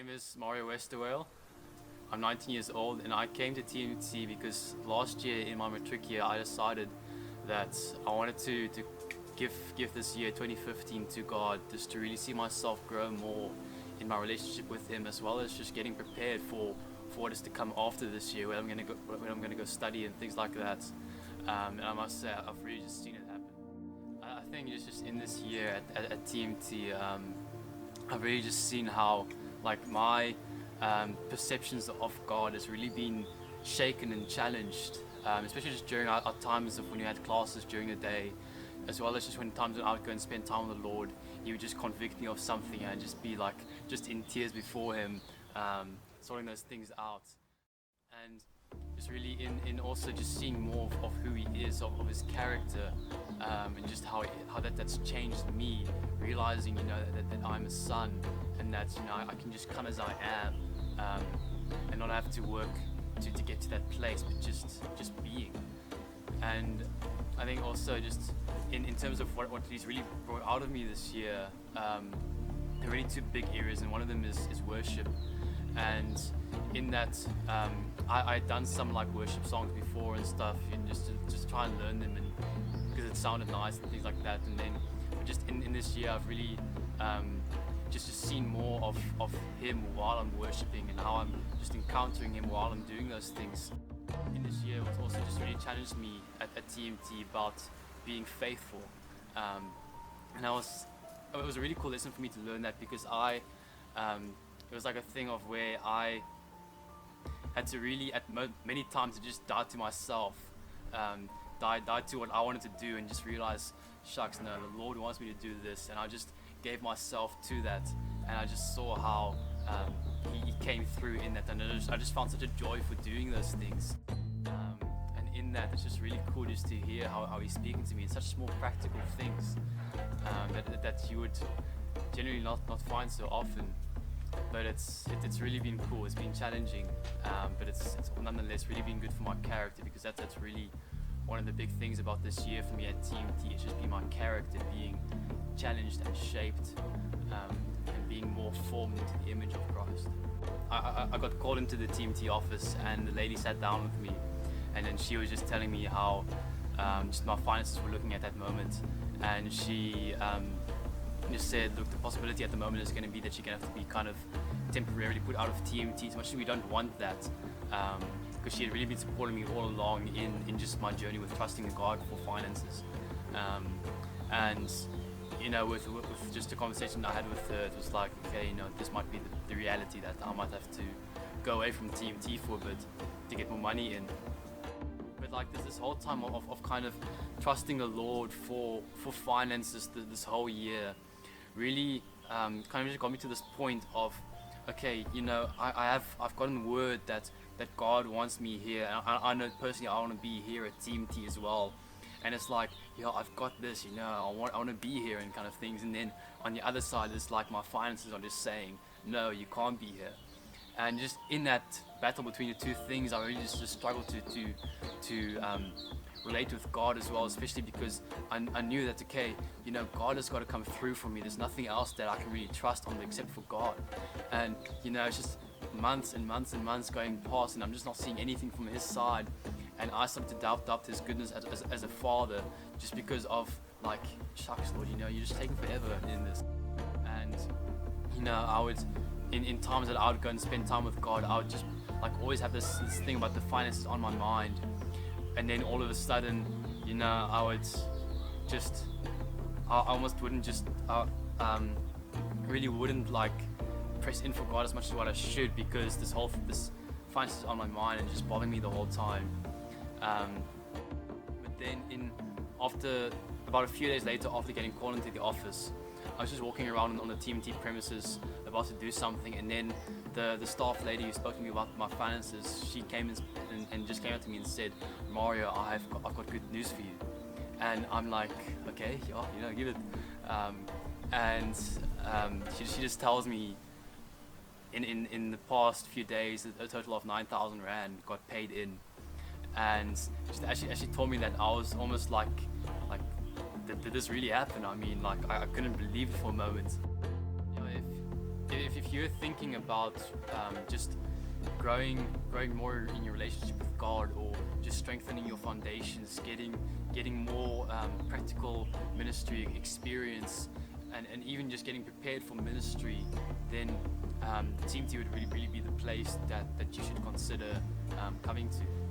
name is Mario Westerwell. I'm 19 years old and I came to TMT because last year in my matric year I decided that I wanted to give this year 2015 to God, just to really see myself grow more in my relationship with Him, as well as just getting prepared for what is to come after this year, where I'm going to go study and things like that. And I must say I've really just seen it happen. I think just in this year at TMT, I've really just seen how my perceptions of God has really been shaken and challenged, especially just during our times of when you had classes during the day, as well as just when times when I would go and spend time with the Lord. He would just convict me of something and just be just in tears before Him, sorting those things out. And just really in also just seeing more of who He is, of His character, and just how that's changed me, realizing that I'm a son, and that I can just come as I am, and not have to work to get to that place, but just being. And I think also just in terms of what He's really brought out of me this year, there are really two big areas, and one of them is worship. And in that, I'd done some worship songs before and stuff, and just try and learn them, and because it sounded nice and things like that. And then just in this year, I've really just seen more of Him while I'm worshiping, and how I'm just encountering Him while I'm doing those things. In this year, it also just really challenged me at TMT about being faithful, and it was a really cool lesson for me to learn that, because it was a thing of where I had to really many times just die to myself, die to what I wanted to do, and just realize, shucks, no, the Lord wants me to do this, and I just gave myself to that, and I just saw how He came through in that, and I just found such a joy for doing those things. And in that, it's just really cool just to hear how He's speaking to me in such small practical things that you would generally not find so often. But it's really been cool. It's been challenging, but it's nonetheless really been good for my character, because that's really one of the big things about this year for me at TMT. It's just been my character being challenged and shaped, and being more formed into the image of Christ. I got called into the TMT office, and the lady sat down with me, and then she was just telling me how just my finances were looking at that moment, and she just said, look, the possibility at the moment is going to be that you're going to have to be kind of temporarily put out of TMT. As much as we don't want that, because she had really been supporting me all along in just my journey with trusting in God for finances, and with just a conversation I had with her, it was like, okay, this might be the reality, that I might have to go away from TMT for a bit to get more money in. But there's this whole time of kind of trusting the Lord for finances this whole year, really kind of just got me to this point of, okay, I've gotten word that God wants me here, and I know personally I want to be here at TMT as well. And it's I've got this, I want to be here and kind of things. And then on the other side, it's my finances are just saying, no, you can't be here. And just in that battle between the two things, I really just struggled to relate with God as well, especially because I knew that, okay, God has got to come through for me. There's nothing else that I can really trust on except for God. And it's just months and months and months going past, and I'm just not seeing anything from His side. And I started to doubt His goodness as a father, just because of shucks, Lord, you're just taking forever in this. And I would in times that I would go and spend time with God, I would just always have this thing about the finances on my mind. And then all of a sudden, I would just I almost wouldn't just really wouldn't press in for God as much as what I should, because this finances on my mind and just bothering me the whole time. But then after about a few days later, after getting called into the office, I was just walking around on the TMT premises about to do something, and then the staff lady who spoke to me about my finances, she came and just came up to me and said, Mario, I've got good news for you. And I'm like, okay, yeah, give it. And she just tells me in the past few days a total of 9,000 Rand got paid in. And she told me that, I was almost like did this really happen? I mean, I couldn't believe it for a moment. If if you're thinking about just growing more in your relationship with God, or just strengthening your foundations, getting more practical ministry experience, and even just getting prepared for ministry, then TMT would really be the place that you should consider coming to.